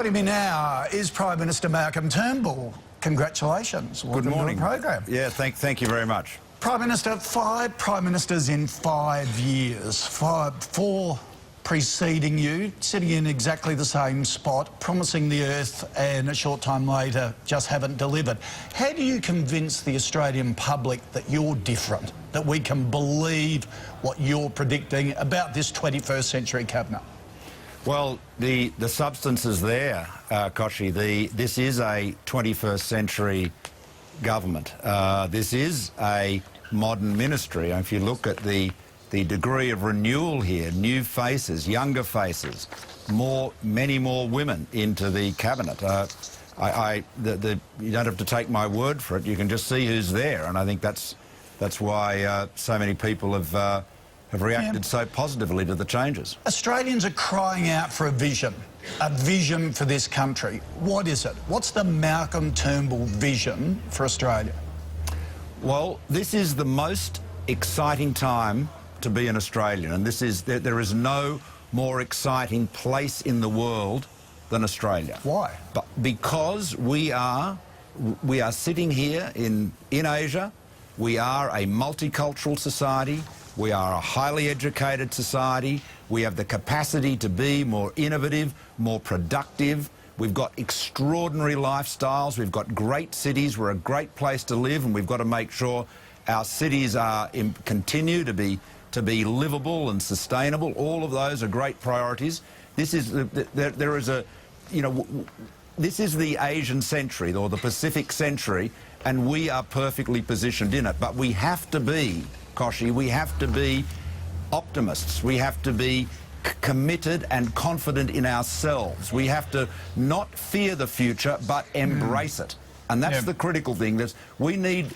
Joining me now is Prime Minister Malcolm Turnbull. Congratulations. Good morning. To the program. Yeah, thank you very much. Prime Minister, 5 Prime Ministers in 5 years, 4 preceding you, sitting in exactly the same spot, promising the earth and a short time later just haven't delivered. How do you convince the Australian public that you're different, that we can believe what you're predicting about this 21st century cabinet? Well, the substance is there, Kochie. This is a 21st century government. This is a modern ministry. If you look at the degree of renewal here, new faces, younger faces, many more women into the cabinet. You don't have to take my word for it. You can just see who's there, and I think that's why so many people have reacted so positively to the changes. Australians are crying out for a vision for this country. What is it? What's the Malcolm Turnbull vision for Australia? Well, this is the most exciting time to be an Australian, and there is no more exciting place in the world than Australia. Why? Because we are sitting here in Asia. We are a multicultural society. We are a highly educated society. We have the capacity to be more innovative, more productive. We've got extraordinary lifestyles. We've got great cities. We're a great place to live, and we've got to make sure our cities continue to be livable and sustainable. All of those are great priorities. This is this is the Asian century or the Pacific century, and we are perfectly positioned in it. But we have to be, Kochie, we have to be optimists. We have to be committed and confident in ourselves. We have to not fear the future, but embrace it. And that's the critical thing. We need,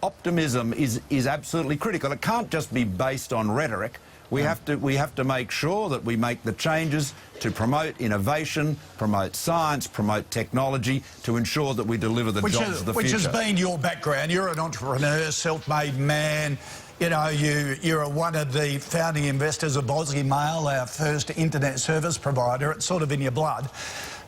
optimism is absolutely critical. It can't just be based on rhetoric. We have to make sure that we make the changes to promote innovation, promote science, promote technology, to ensure that we deliver the jobs of the future. Which has been your background. You're an entrepreneur, self-made man. You know, you're one of the founding investors of Aussie Mail, our first internet service provider. It's sort of in your blood.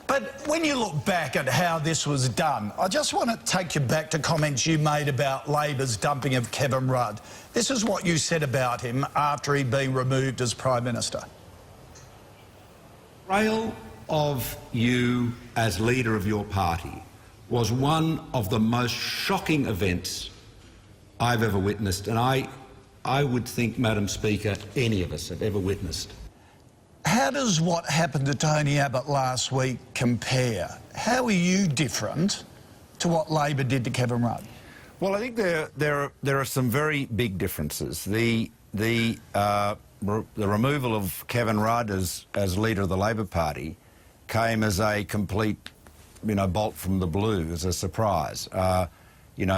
But when you look back at how this was done, I just want to take you back to comments you made about Labor's dumping of Kevin Rudd. This is what you said about him after he'd been removed as Prime Minister. The portrayal of you as leader of your party was one of the most shocking events I've ever witnessed, and I would think, Madam Speaker, any of us have ever witnessed. How does what happened to Tony Abbott last week compare? How are you different to what Labor did to Kevin Rudd? Well, I think there are some very big differences. The removal of Kevin Rudd as leader of the Labor Party came as a complete, bolt from the blue, as a surprise. He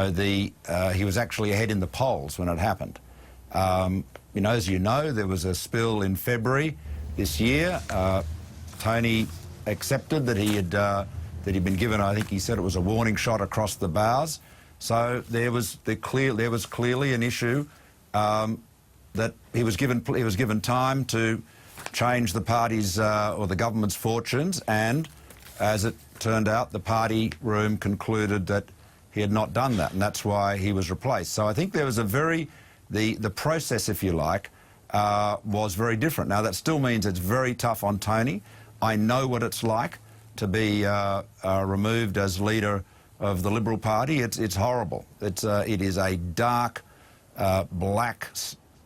was actually ahead in the polls when it happened. As you know, there was a spill in February this year. Tony accepted that he'd been given, I think he said it was a warning shot across the bows. So there was clearly an issue that he was given time to change the party's or the government's fortunes, and as it turned out, the party room concluded that he had not done that, and that's why he was replaced. So I think there was the process, if you like, was very different. Now, that still means it's very tough on Tony. I know what it's like to be removed as leader of the Liberal Party. It's horrible. It is a dark, black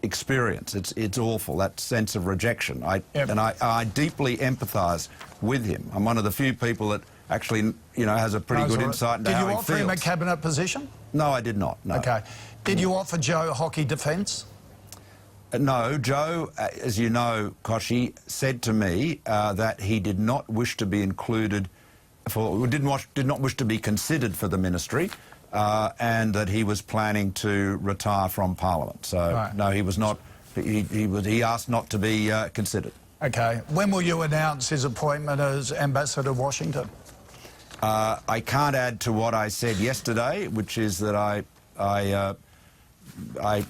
experience. It's awful, that sense of rejection. And I deeply empathise with him. I'm one of the few people that actually, has a pretty good insight into how he feels. Did you offer him a cabinet position? No, I did not, no. OK. Did you offer Joe hockey defence? No, Joe, as you know, Kochie, said to me that he did not wish to be included did not wish to be considered for the ministry, and that he was planning to retire from Parliament. So, no, he was not. He asked not to be considered. OK. When will you announce his appointment as Ambassador to Washington? I can't add to what I said yesterday, which is that I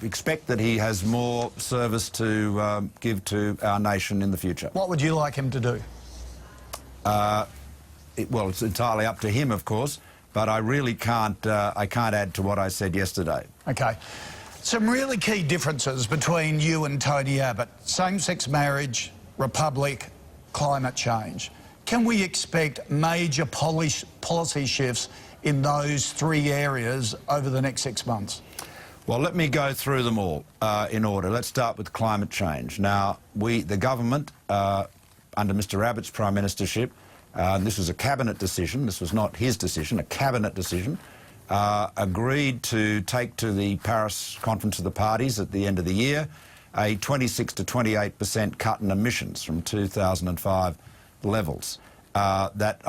expect that he has more service to give to our nation in the future. What would you like him to do? well, it's entirely up to him, of course, but I really can't add to what I said yesterday. Okay. Some really key differences between you and Tony Abbott: same-sex marriage, republic, climate change. Can we expect major policy shifts in those three areas over the next 6 months? Well, let me go through them all in order. Let's start with climate change. Now, the government, under Mr Abbott's prime ministership, this was a cabinet decision, this was not his decision, a cabinet decision, agreed to take to the Paris Conference of the Parties at the end of the year a 26 to 28% cut in emissions from 2005 levels. That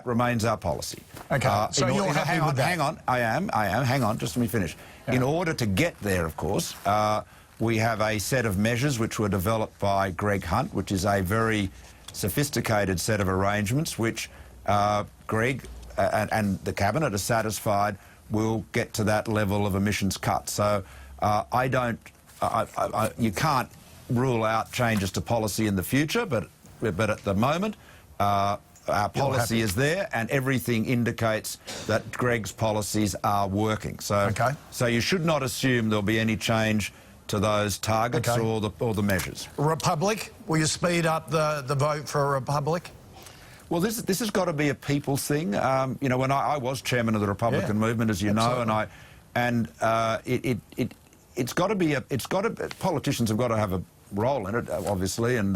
remains our policy. Okay, so you're happy with that? Hang on, I am, hang on, just let me finish. Yeah. In order to get there, of course, we have a set of measures which were developed by Greg Hunt, which is a very sophisticated set of arrangements which Greg and the Cabinet are satisfied will get to that level of emissions cut. So you can't rule out changes to policy in the future, but at the moment, our policy is there, and everything indicates that Greg's policies are working. So, so you should not assume there'll be any change to those targets or the measures. Republic, will you speed up the vote for a republic? Well, this has got to be a people's thing. You know, when I was chairman of the Republican movement, as you know, it's got to be politicians have got to have a role in it, obviously, and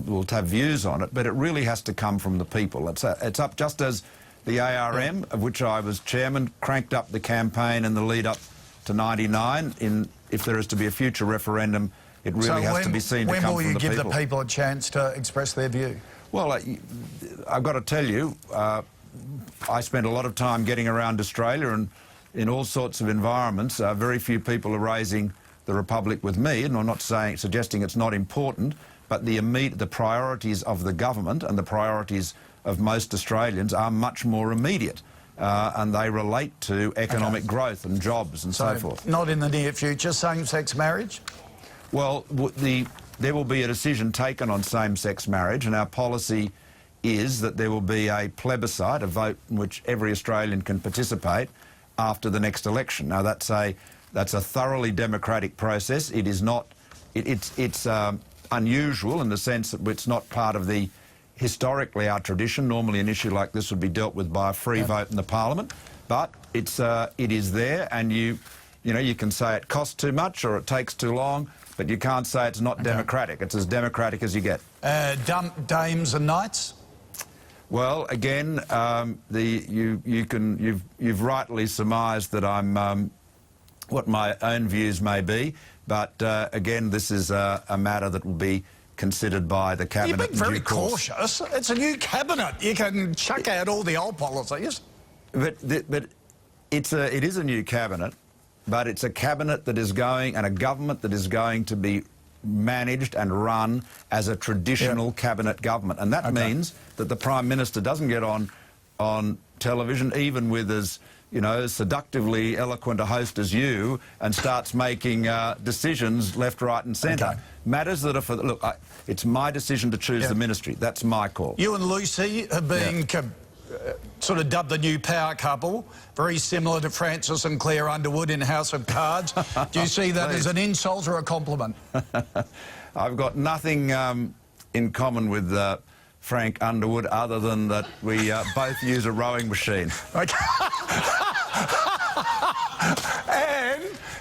we'll have views on it, but it really has to come from the people. It's up, just as the ARM, of which I was chairman, cranked up the campaign in the lead up to 99. If there is to be a future referendum, it really has to be seen to come from the people. When will you give the people a chance to express their view? Well, I've got to tell you, I spent a lot of time getting around Australia, and in all sorts of environments, very few people are raising the Republic with me, and I'm not suggesting it's not important, but the priorities of the government and the priorities of most Australians are much more immediate, and they relate to economic growth and jobs and so forth. Not in the near future, same-sex marriage? Well, there will be a decision taken on same-sex marriage, and our policy is that there will be a plebiscite, a vote in which every Australian can participate after the next election. Now, that's a thoroughly democratic process. It is not... It's unusual in the sense that it's not part of the historically our tradition. Normally an issue like this would be dealt with by a free vote in the Parliament, but it is there, and you can say it costs too much or it takes too long, but you can't say it's not democratic. It's as democratic as you get. Dames and knights? Well, again, you've rightly surmised that I'm what my own views may be, but again, this is a matter that will be considered by the Cabinet. You've been very cautious. It's a new Cabinet. You can chuck out all the old policies. But it is a new Cabinet, but it's a Cabinet that is going, and a government that is going to be managed and run as a traditional Cabinet government. And that means that the Prime Minister doesn't get on television, even with as seductively eloquent a host as you, and starts making decisions left, right and centre. Matters that are for... Look, it's my decision to choose the ministry. That's my call. You and Lucy have been sort of dubbed the new power couple, very similar to Francis and Claire Underwood in House of Cards. Do you see that as an insult or a compliment? I've got nothing in common with Frank Underwood other than that we both use a rowing machine.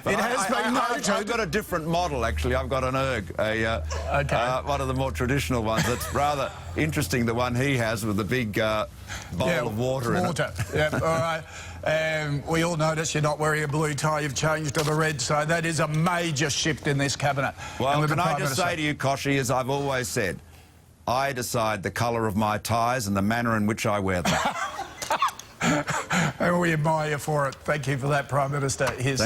And it has been noted... I've got a different model, actually. I've got an erg, one of the more traditional ones. That's rather interesting, the one he has with the big bowl of water in it. Yeah, all right. We all notice you're not wearing a blue tie, you've changed to the red, so that is a major shift in this Cabinet. Well, can I just say to you, Kochie, as I've always said, I decide the colour of my ties and the manner in which I wear them. And we admire you for it. Thank you for that, Prime Minister. Here's